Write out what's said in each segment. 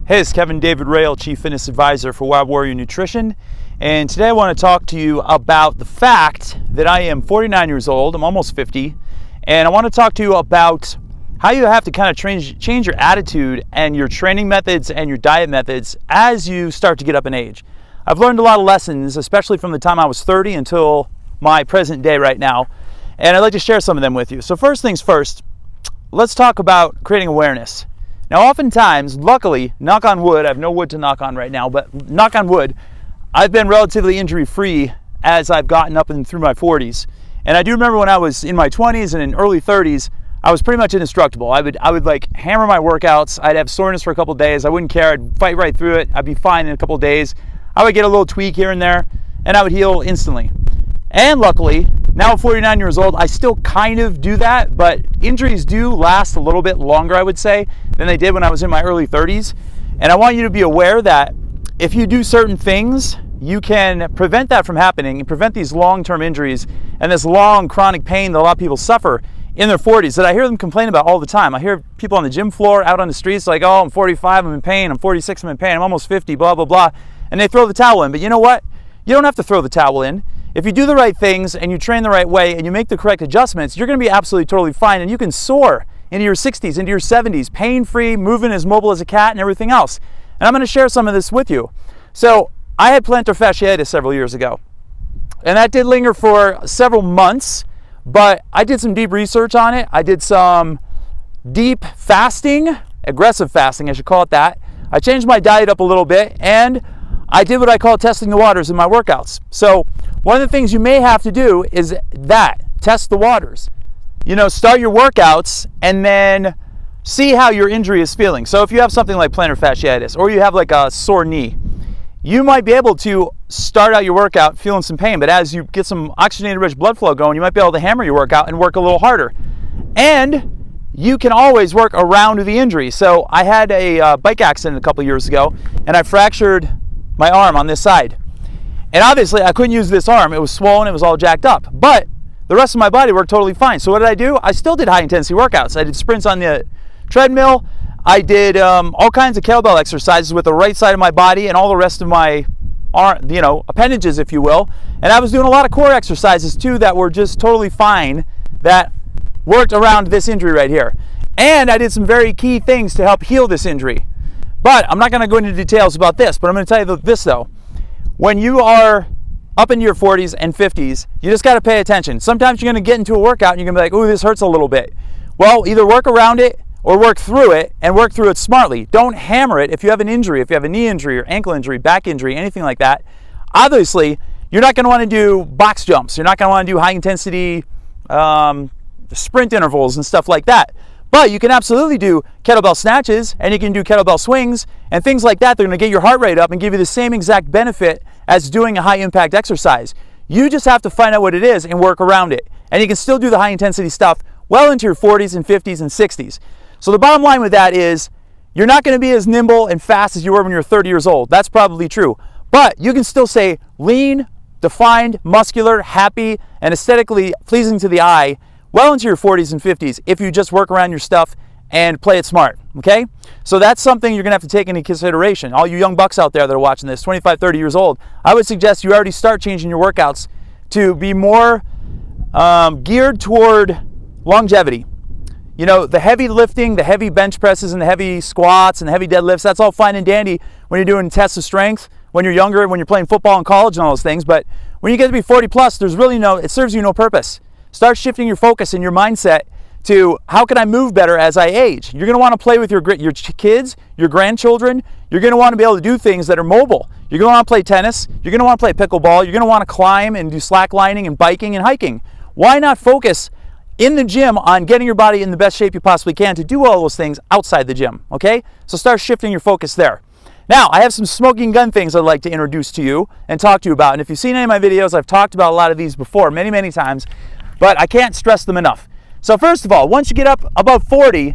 Hey, it's Kevin David Rail, Chief Fitness Advisor for Wild Warrior Nutrition, and today I want to talk to you about the fact that I am 49 years old, I'm almost 50, and I want to talk to you about how you have to kind of change your attitude and your training methods and your diet methods as you start to get up in age. I've learned a lot of lessons, especially from the time I was 30 until my present day right now, and I'd like to share some of them with you. So first things first, let's talk about creating awareness. Now, oftentimes, luckily, knock on wood, I have no wood to knock on right now, but knock on wood, I've been relatively injury-free as I've gotten up and through my 40s. And I do remember when I was in my 20s and in early 30s, I was pretty much indestructible. I would like hammer my workouts. I'd have soreness for a couple of days. I wouldn't care. I'd fight right through it. I'd be fine in a couple of days. I would get a little tweak here and there, and I would heal instantly. And luckily, now at 49 years old, I still kind of do that, but injuries do last a little bit longer, I would say, than they did when I was in my early 30s. And I want you to be aware that if you do certain things, you can prevent that from happening and prevent these long-term injuries and this long chronic pain that a lot of people suffer in their 40s that I hear them complain about all the time. I hear people on the gym floor, out on the streets, like, oh, I'm 45, I'm in pain, I'm 46, I'm in pain, I'm almost 50, blah, blah, blah. And they throw the towel in. But you know what? You don't have to throw the towel in. If you do the right things and you train the right way and you make the correct adjustments, you're going to be absolutely totally fine, and you can soar into your 60s, into your 70s, pain-free, moving as mobile as a cat and everything else. And I'm going to share some of this with you. So I had plantar fasciitis several years ago, and that did linger for several months, but I did some deep research on it. I did some deep fasting, aggressive fasting, I should call it that. I changed my diet up a little bit, and I did what I call testing the waters in my workouts. So one of the things you may have to do is test the waters. You know, start your workouts and then see how your injury is feeling. So if you have something like plantar fasciitis or you have like a sore knee, you might be able to start out your workout feeling some pain, but as you get some oxygenated rich blood flow going, you might be able to hammer your workout and work a little harder. And you can always work around the injury. So I had a bike accident a couple years ago, and I fractured my arm on this side. And obviously I couldn't use this arm. It was swollen, it was all jacked up. But the rest of my body worked totally fine. So what did I do? I still did high intensity workouts. I did sprints on the treadmill. I did all kinds of kettlebell exercises with the right side of my body and all the rest of my appendages, if you will. And I was doing a lot of core exercises too that were just totally fine, that worked around this injury right here. And I did some very key things to help heal this injury. But I'm not going to go into details about this, but I'm going to tell you this though. When you are up into your 40s and 50s, you just got to pay attention. Sometimes you're going to get into a workout and you're going to be like, ooh, this hurts a little bit. Well, either work around it or work through it, and work through it smartly. Don't hammer it. If you have an injury, if you have a knee injury or ankle injury, back injury, anything like that, obviously you're not going to want to do box jumps. You're not going to want to do high intensity sprint intervals and stuff like that. But you can absolutely do kettlebell snatches, and you can do kettlebell swings and things like that. They're going to get your heart rate up and give you the same exact benefit as doing a high impact exercise. You just have to find out what it is and work around it. And you can still do the high intensity stuff well into your 40s and 50s and 60s. So the bottom line with that is you're not going to be as nimble and fast as you were when you were 30 years old. That's probably true. But you can still stay lean, defined, muscular, happy, and aesthetically pleasing to the eye well into your 40s and 50s if you just work around your stuff and play it smart, okay? So that's something you're gonna have to take into consideration. All you young bucks out there that are watching this, 25, 30 years old, I would suggest you already start changing your workouts to be more geared toward longevity. You know, the heavy lifting, the heavy bench presses and the heavy squats and the heavy deadlifts, that's all fine and dandy when you're doing tests of strength, when you're younger, when you're playing football in college and all those things. But when you get to be 40 plus, it serves you no purpose. Start shifting your focus and your mindset to how can I move better as I age. You're going to want to play with your kids, your grandchildren. You're going to want to be able to do things that are mobile. You're going to want to play tennis. You're going to want to play pickleball. You're going to want to climb and do slacklining and biking and hiking. Why not focus in the gym on getting your body in the best shape you possibly can to do all those things outside the gym, okay? So start shifting your focus there. Now, I have some smoking gun things I'd like to introduce to you and talk to you about. And if you've seen any of my videos, I've talked about a lot of these before, many, many times, but I can't stress them enough. So first of all, once you get up above 40,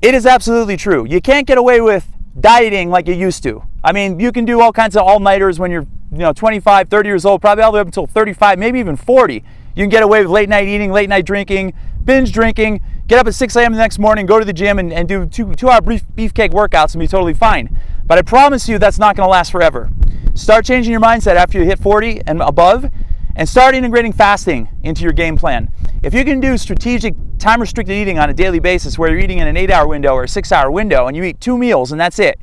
it is absolutely true. You can't get away with dieting like you used to. I mean, you can do all kinds of all-nighters when you're 25, 30 years old, probably all the way up until 35, maybe even 40. You can get away with late night eating, late night drinking, binge drinking, get up at 6 a.m. the next morning, go to the gym and do two-hour beefcake workouts and be totally fine. But I promise you that's not gonna last forever. Start changing your mindset after you hit 40 and above, and start integrating fasting into your game plan. If you can do strategic time-restricted eating on a daily basis where you're eating in an 8-hour window or a 6-hour window and you eat 2 meals and that's it,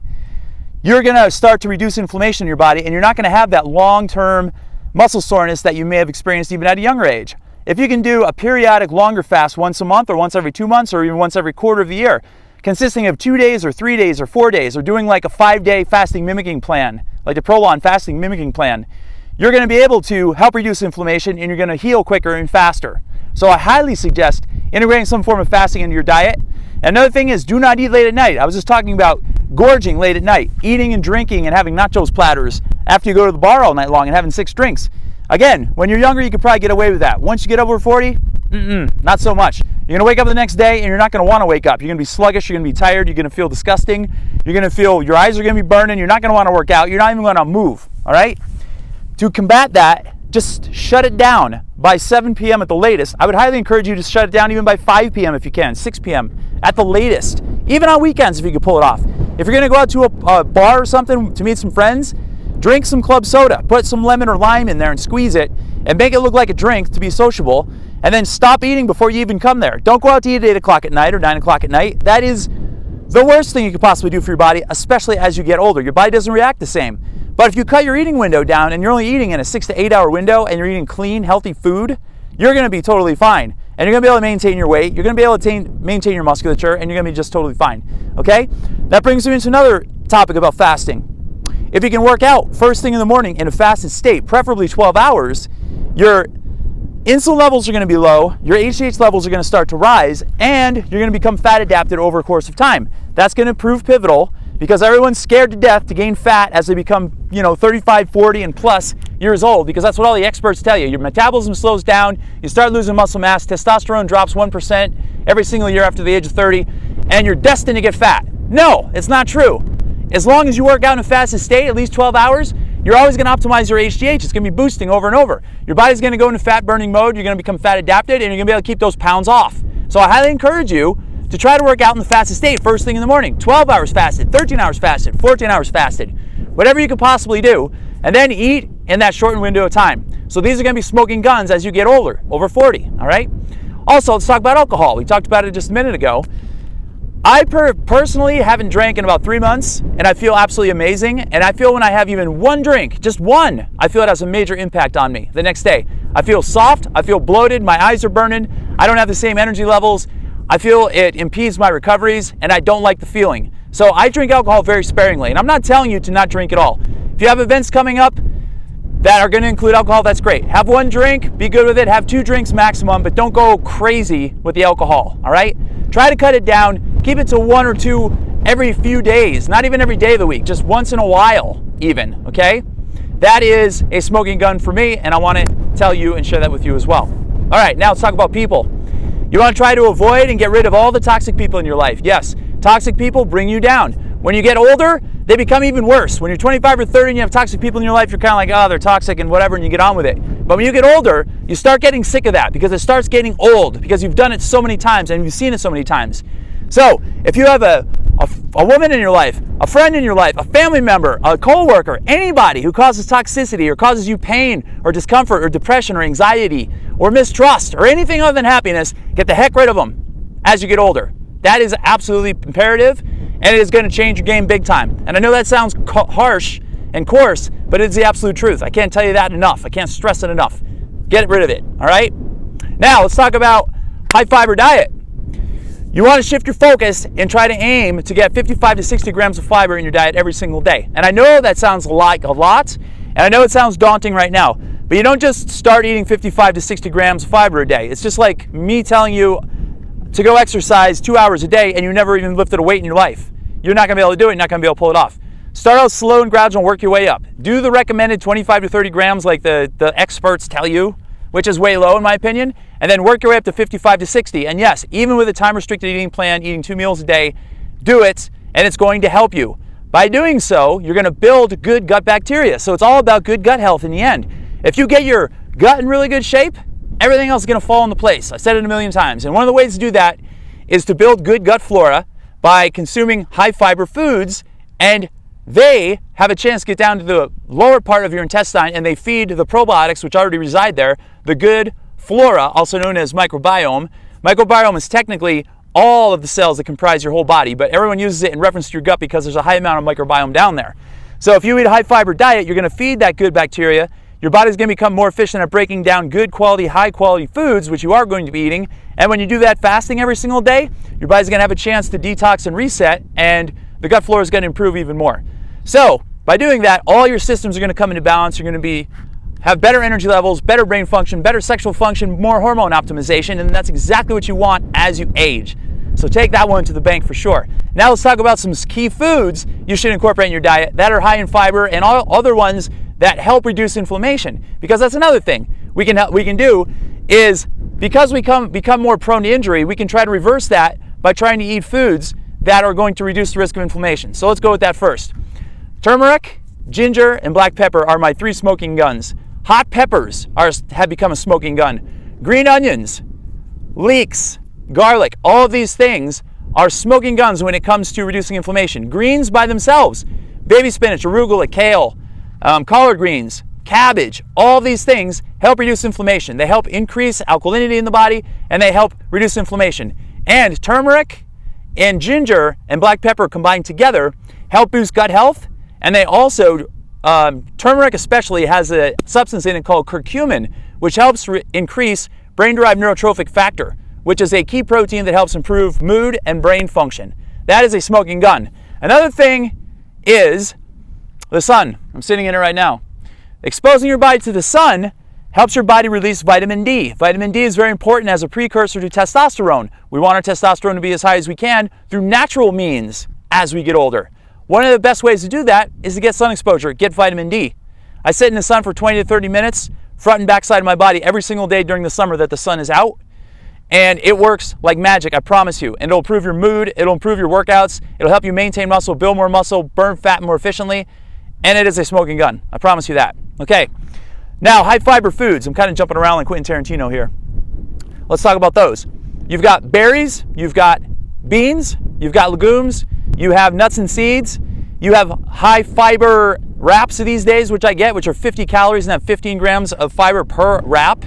you're gonna start to reduce inflammation in your body and you're not gonna have that long-term muscle soreness that you may have experienced even at a younger age. If you can do a periodic longer fast once a month or once every 2 months or even once every quarter of the year, consisting of 2 days or 3 days or 4 days, or doing like a 5-day fasting mimicking plan, like the Prolon fasting mimicking plan, you're gonna be able to help reduce inflammation and you're gonna heal quicker and faster. So I highly suggest integrating some form of fasting into your diet. Another thing is, do not eat late at night. I was just talking about gorging late at night, eating and drinking and having nachos platters after you go to the bar all night long and having 6 drinks. Again, when you're younger, you could probably get away with that. Once you get over 40, not so much. You're gonna wake up the next day and you're not gonna wanna wake up. You're gonna be sluggish, you're gonna be tired, you're gonna feel disgusting, you're gonna feel, your eyes are gonna be burning, you're not gonna wanna work out, you're not even gonna move, all right? To combat that, just shut it down by 7 p.m. at the latest. I would highly encourage you to shut it down even by 5 p.m. if you can, 6 p.m. at the latest. Even on weekends if you could pull it off. If you're gonna go out to a bar or something to meet some friends, drink some club soda, put some lemon or lime in there and squeeze it and make it look like a drink to be sociable, and then stop eating before you even come there. Don't go out to eat at 8 o'clock at night or 9 o'clock at night. That is the worst thing you could possibly do for your body, especially as you get older. Your body doesn't react the same. But if you cut your eating window down and you're only eating in a 6 to 8 hour window and you're eating clean, healthy food, you're gonna be totally fine. And you're gonna be able to maintain your weight, you're gonna be able to maintain your musculature, and you're gonna be just totally fine, okay? That brings me into another topic about fasting. If you can work out first thing in the morning in a fasted state, preferably 12 hours, your insulin levels are gonna be low, your HGH levels are gonna start to rise, and you're gonna become fat adapted over a course of time. That's gonna prove pivotal because everyone's scared to death to gain fat as they become, 35, 40, and plus years old, because that's what all the experts tell you. Your metabolism slows down, you start losing muscle mass, testosterone drops 1% every single year after the age of 30, and you're destined to get fat. No, it's not true. As long as you work out in a fasted state, at least 12 hours, you're always gonna optimize your HGH. It's gonna be boosting over and over. Your body's gonna go into fat burning mode, you're gonna become fat adapted, and you're gonna be able to keep those pounds off. So I highly encourage you to try to work out in the fasted state first thing in the morning. 12 hours fasted, 13 hours fasted, 14 hours fasted, whatever you can possibly do, and then eat in that shortened window of time. So these are gonna be smoking guns as you get older, over 40, all right? Also, let's talk about alcohol. We talked about it just a minute ago. I personally haven't drank in about 3 months, and I feel absolutely amazing. And I feel when I have even one drink, just one, I feel it has a major impact on me the next day. I feel soft, I feel bloated, my eyes are burning, I don't have the same energy levels, I feel it impedes my recoveries, and I don't like the feeling. So I drink alcohol very sparingly, and I'm not telling you to not drink at all. If you have events coming up that are gonna include alcohol, that's great. Have 1 drink, be good with it, have 2 drinks maximum, but don't go crazy with the alcohol, all right? Try to cut it down, keep it to 1 or 2 every few days, not even every day of the week, just once in a while even, okay? That is a smoking gun for me, and I wanna tell you and share that with you as well. All right, now let's talk about people. You wanna try to avoid and get rid of all the toxic people in your life. Yes, toxic people bring you down. When you get older, they become even worse. When you're 25 or 30 and you have toxic people in your life, you're kind of like, oh, they're toxic and whatever, and you get on with it. But when you get older, you start getting sick of that because it starts getting old because you've done it so many times and you've seen it so many times. So if you have a woman in your life, a friend in your life, a family member, a coworker, anybody who causes toxicity or causes you pain or discomfort or depression or anxiety or mistrust or anything other than happiness, get the heck rid of them as you get older. That is absolutely imperative, and it is going to change your game big time. And I know that sounds harsh and coarse, but it's the absolute truth. I can't tell you that enough. I can't stress it enough. Get rid of it, all right? Now, let's talk about high fiber diet. You want to shift your focus and try to aim to get 55 to 60 grams of fiber in your diet every single day. And I know that sounds like a lot, and I know it sounds daunting right now, but you don't just start eating 55 to 60 grams of fiber a day. It's just like me telling you to go exercise 2 hours a day and you never even lifted a weight in your life. You're not gonna be able to do it, you're not gonna be able to pull it off. Start out slow and gradual and work your way up. Do the recommended 25 to 30 grams like the experts tell you, which is way low in my opinion, and then work your way up to 55 to 60. And yes, even with a time-restricted eating plan, eating 2 meals a day, do it, and it's going to help you. By doing so, you're gonna build good gut bacteria. So it's all about good gut health in the end. If you get your gut in really good shape, everything else is going to fall into place. I said it a million times. And one of the ways to do that is to build good gut flora by consuming high fiber foods, and they have a chance to get down to the lower part of your intestine and they feed the probiotics which already reside there, the good flora, also known as microbiome. Microbiome is technically all of the cells that comprise your whole body, but everyone uses it in reference to your gut because there's a high amount of microbiome down there. So if you eat a high fiber diet, you're going to feed that good bacteria. Your body's going to become more efficient at breaking down good quality, high quality foods, which you are going to be eating. And when you do that fasting every single day, your body's going to have a chance to detox and reset, and the gut flora is going to improve even more. So by doing that, all your systems are going to come into balance. You're going to have better energy levels, better brain function, better sexual function, more hormone optimization, and that's exactly what you want as you age. So take that one to the bank for sure. Now let's talk about some key foods you should incorporate in your diet that are high in fiber and all other ones that help reduce inflammation. Because that's another thing we can do is, because we become more prone to injury, we can try to reverse that by trying to eat foods that are going to reduce the risk of inflammation. So let's go with that first. Turmeric, ginger, and black pepper are my 3 smoking guns. Hot peppers have become a smoking gun. Green onions, leeks, garlic, all of these things are smoking guns when it comes to reducing inflammation. Greens by themselves, baby spinach, arugula, kale, collard greens, cabbage, all of these things help reduce inflammation. They help increase alkalinity in the body, and they help reduce inflammation. And turmeric and ginger and black pepper combined together help boost gut health, and they also, turmeric especially has a substance in it called curcumin, which helps increase brain-derived neurotrophic factor, which is a key protein that helps improve mood and brain function. That is a smoking gun. Another thing is the sun. I'm sitting in it right now. Exposing your body to the sun helps your body release vitamin D. Vitamin D is very important as a precursor to testosterone. We want our testosterone to be as high as we can through natural means as we get older. One of the best ways to do that is to get sun exposure, get vitamin D. I sit in the sun for 20 to 30 minutes, front and back side of my body every single day during the summer that the sun is out. And it works like magic, I promise you. And it'll improve your mood, it'll improve your workouts, it'll help you maintain muscle, build more muscle, burn fat more efficiently, and it is a smoking gun. I promise you that. Okay, now high fiber foods. I'm kind of jumping around like Quentin Tarantino here. Let's talk about those. You've got berries, you've got beans, you've got legumes, you have nuts and seeds, you have high fiber wraps these days, which I get, which are 50 calories and have 15 grams of fiber per wrap.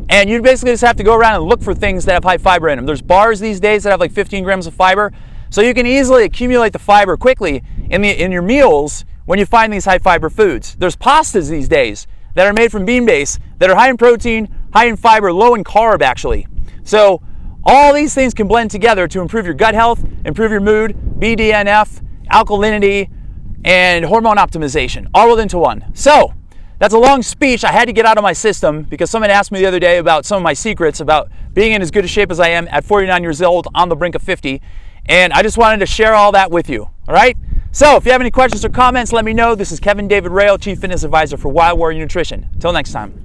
And you basically just have to go around and look for things that have high fiber in them. There's bars these days that have like 15 grams of fiber. So you can easily accumulate the fiber quickly in your meals when you find these high fiber foods. There's pastas these days that are made from bean base that are high in protein, high in fiber, low in carb actually. So all these things can blend together to improve your gut health, improve your mood, BDNF, alkalinity, and hormone optimization, all rolled into one. So that's a long speech I had to get out of my system because someone asked me the other day about some of my secrets about being in as good a shape as I am at 49 years old on the brink of 50. And I just wanted to share all that with you, all right? So if you have any questions or comments, let me know. This is Kevin David Rail, Chief Fitness Advisor for Wild Warrior Nutrition. Until next time.